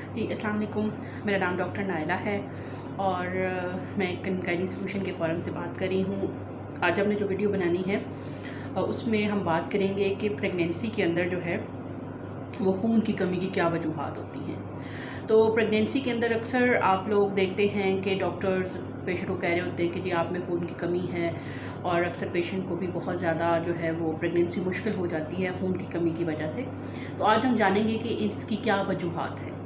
जी अस्सलाम वालेकुम। मेरा नाम डॉक्टर नायला है और मैं गायनी सॉल्यूशन के फ़ोरम से बात कर रही हूँ। आज हमने जो वीडियो बनानी है उसमें हम बात करेंगे कि प्रेगनेंसी के अंदर जो है वो खून की कमी की क्या वजूहात होती हैं। तो प्रेगनेंसी के अंदर अक्सर आप लोग देखते हैं कि डॉक्टर्स पेशेंट को कह रहे होते हैं कि जी आप में खून की कमी है, और अक्सर पेशेंट को भी बहुत ज़्यादा जो है वो प्रेगनेंसी मुश्किल हो जाती है खून की कमी की वजह से। तो आज हम जानेंगे कि इसकी क्या वजूहात है।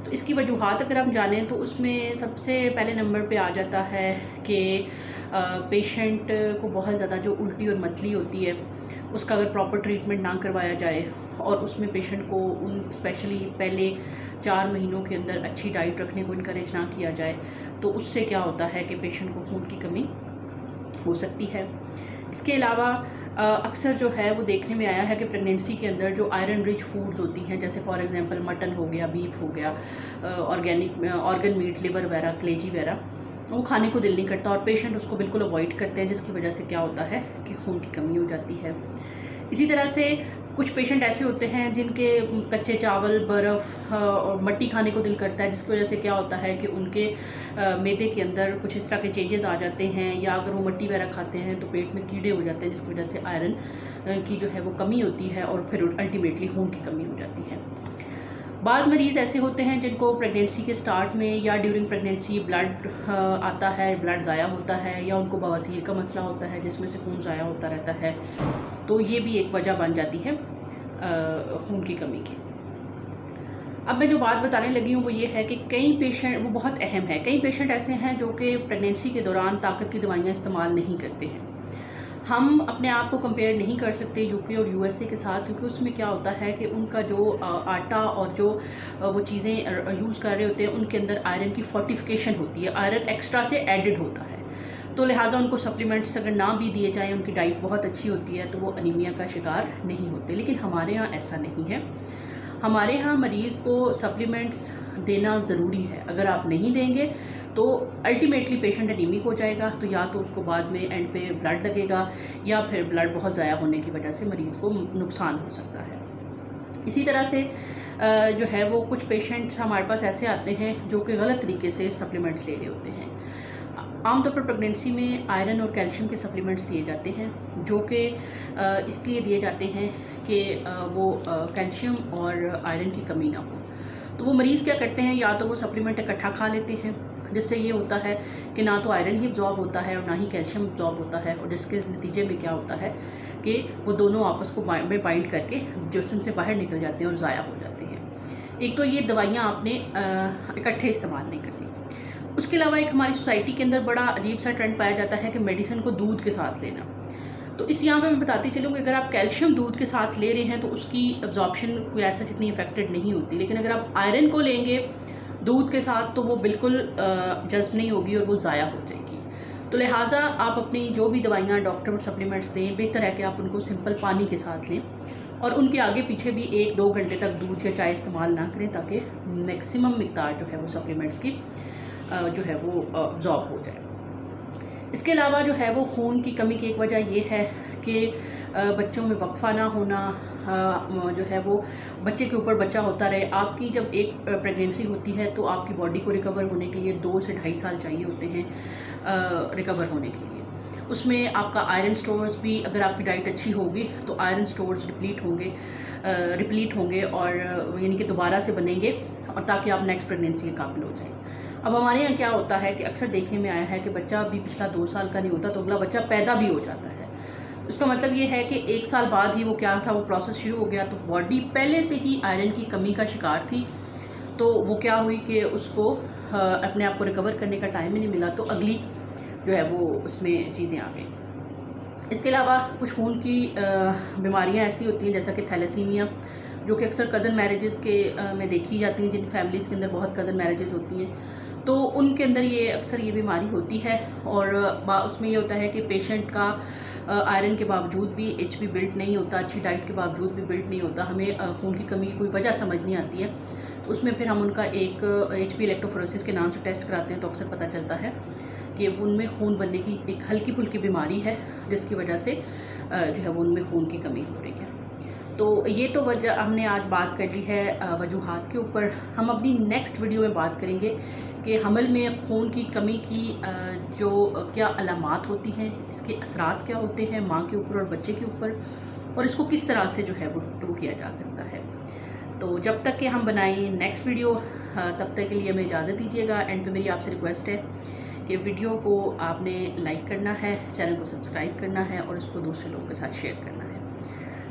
तो इसकी वजूहात अगर हम जानें तो उसमें सबसे पहले नंबर पे आ जाता है कि पेशेंट को बहुत ज़्यादा जो उल्टी और मतली होती है उसका अगर प्रॉपर ट्रीटमेंट ना करवाया जाए और उसमें पेशेंट को उन स्पेशली पहले 4 महीनों के अंदर अच्छी डाइट रखने को इनकरेज ना किया जाए तो उससे क्या होता है कि पेशेंट को खून की कमी हो सकती है। इसके अलावा अक्सर जो है वो देखने में आया है कि प्रेगनेंसी के अंदर जो आयरन रिच फूड्स होती हैं, जैसे फॉर एग्जांपल मटन हो गया, बीफ हो गया, ऑर्गेनिक ऑर्गन मीट, लिवर वगैरह, कलेजी वगैरह, वो खाने को दिल नहीं करता और पेशेंट उसको बिल्कुल अवॉइड करते हैं, जिसकी वजह से क्या होता है कि खून की कमी हो जाती है। इसी तरह से कुछ पेशेंट ऐसे होते हैं जिनके कच्चे चावल, बर्फ़ और मट्टी खाने को दिल करता है, जिसकी वजह से क्या होता है कि उनके मैदे के अंदर कुछ इस तरह के चेंजेस आ जाते हैं, या अगर वो मट्टी वगैरह खाते हैं तो पेट में कीड़े हो जाते हैं, जिसकी वजह से आयरन की जो है वो कमी होती है और फिर अल्टीमेटली खून की कमी हो जाती है। बाज़ मरीज़ ऐसे होते हैं जिनको प्रेगनेंसी के स्टार्ट में या ड्यूरिंग प्रेगनेंसी ब्लड आता है, ब्लड ज़ाया होता है, या उनको बवासीर का मसला होता है जिसमें से खून ज़ाया होता रहता है, तो ये भी एक वजह बन जाती है खून की कमी की। अब मैं जो बात बताने लगी हूँ वो ये है कि कई पेशेंट, वो बहुत अहम है, कई पेशेंट ऐसे हैं जो कि प्रेगनेंसी के दौरान ताकत की दवाइयाँ इस्तेमाल नहीं करते हैं। हम अपने आप को कंपेयर नहीं कर सकते यूके और यूएसए के साथ, क्योंकि उसमें क्या होता है कि उनका जो आटा और जो वो चीज़ें यूज़ कर रहे होते हैं उनके अंदर आयरन की फोर्टिफिकेशन होती है, आयरन एक्स्ट्रा से एडिड होता है। तो लिहाजा उनको सप्लीमेंट्स अगर ना भी दिए जाएँ, उनकी डाइट बहुत अच्छी होती है तो वो अनीमिया का शिकार नहीं होते। लेकिन हमारे यहाँ ऐसा नहीं है। हमारे यहाँ मरीज़ को सप्लीमेंट्स देना ज़रूरी है। अगर आप नहीं देंगे तो अल्टीमेटली पेशेंट एनीमिक हो जाएगा, तो या तो उसको बाद में एंड पे ब्लड लगेगा या फिर ब्लड बहुत ज़ाया होने की वजह से मरीज़ को नुकसान हो सकता है। इसी तरह से जो है वो कुछ पेशेंट्स हमारे पास ऐसे आते हैं जो कि गलत तरीके से सप्लीमेंट्स ले रहे होते हैं। आमतौर पर प्रेगनेंसी में आयरन और कैल्शियम के सप्लीमेंट्स दिए जाते हैं, जो कि इसलिए दिए जाते हैं कि वो कैल्शियम और आयरन की कमी ना हो। तो वो मरीज़ क्या करते हैं, या तो वो सप्लीमेंट इकट्ठा खा लेते हैं, जिससे ये होता है कि ना तो आयरन ही अब्जॉर्ब होता है और ना ही कैल्शियम अब्जॉर्ब होता है, और जिसके नतीजे में क्या होता है कि वो दोनों आपस को में बाइंड करके जिस्म से बाहर निकल जाते हैं और ज़ाया हो जाते हैं। एक तो ये दवाइयाँ आपने इकट्ठे इस्तेमाल नहीं करनी। उसके अलावा एक हमारी सोसाइटी के अंदर बड़ा अजीब सा ट्रेंड पाया जाता है कि मेडिसिन को दूध के साथ लेना। तो इस यहाँ पे मैं बताती चलूँ कि अगर आप कैल्शियम दूध के साथ ले रहे हैं तो उसकी अब्जॉर्प्शन कोई ऐसा जितनी इफेक्टेड नहीं होती, लेकिन अगर आप आयरन को लेंगे दूध के साथ तो वो बिल्कुल जज्ब नहीं होगी और वो ज़ाया हो जाएगी। तो लिहाजा आप अपनी जो भी दवाइयाँ, डॉक्टर सप्लीमेंट्स दें, बेहतर है कि आप उनको सिंपल पानी के साथ लें और उनके आगे पीछे भी 1-2 घंटे तक दूध या चाय इस्तेमाल ना करें, ताकि मैक्सिमम मिकदार जो है वो सप्लीमेंट्स की जो है वो अब्जॉर्ब हो जाए। इसके अलावा जो है वो खून की कमी की एक वजह ये है कि बच्चों में वक्फा ना होना, जो है वो बच्चे के ऊपर बच्चा होता रहे। आपकी जब एक प्रेगनेंसी होती है तो आपकी बॉडी को रिकवर होने के लिए 2 से 2.5 साल चाहिए होते हैं रिकवर होने के लिए। उसमें आपका आयरन स्टोर्स भी, अगर आपकी डाइट अच्छी होगी तो आयरन स्टोर्स रिप्लीट होंगे और यानी कि दोबारा से बनेंगे, और ताकि आप नेक्स्ट प्रेगनेंसी के काबिल हो जाएं। अब हमारे यहाँ क्या होता है कि अक्सर देखने में आया है कि बच्चा अभी पिछला 2 साल का नहीं होता तो अगला बच्चा पैदा भी हो जाता है। तो इसका मतलब ये है कि 1 साल बाद ही वो क्या था, वो प्रोसेस शुरू हो गया। तो बॉडी पहले से ही आयरन की कमी का शिकार थी, तो वो क्या हुई कि उसको अपने आप को रिकवर करने का टाइम ही नहीं मिला, तो अगली जो है वो उसमें चीज़ें आ गई। इसके अलावा कुछ खून की बीमारियाँ ऐसी होती हैं जैसा कि थैलेसीमिया, जो कि अक्सर कज़न मैरिजेस के में देखी जाती हैं। जिन फैमिलीज़ के अंदर बहुत कज़न मैरिजेस होती हैं तो उनके अंदर ये अक्सर ये बीमारी होती है, और उसमें ये होता है कि पेशेंट का आयरन के बावजूद भी एचबी बिल्ट नहीं होता, अच्छी डाइट के बावजूद भी बिल्ट नहीं होता। हमें खून की कमी की कोई वजह समझ नहीं आती है, तो उसमें फिर हम उनका एक एचबी इलेक्ट्रोफोरेसिस के नाम से टेस्ट कराते हैं, तो अक्सर पता चलता है कि उनमें खून बनने की एक हल्की फुल्की बीमारी है, जिसकी वजह से जो है वो उनमें खून की कमी हो रही है। तो ये तो वजह हमने आज बात कर ली है वजूहात के ऊपर। हम अपनी नेक्स्ट वीडियो में बात करेंगे कि हमल में खून की कमी की जो क्या अलामात होती हैं, इसके असरात क्या होते हैं माँ के ऊपर और बच्चे के ऊपर, और इसको किस तरह से जो है वो किया जा सकता है। तो जब तक कि हम बनाएं नेक्स्ट वीडियो, तब तक के लिए हमें इजाज़त दीजिएगा। एंड पे मेरी आपसे रिक्वेस्ट है कि वीडियो को आपने लाइक करना है, चैनल को सब्सक्राइब करना है और इसको दूसरे लोगों के साथ शेयर करना है।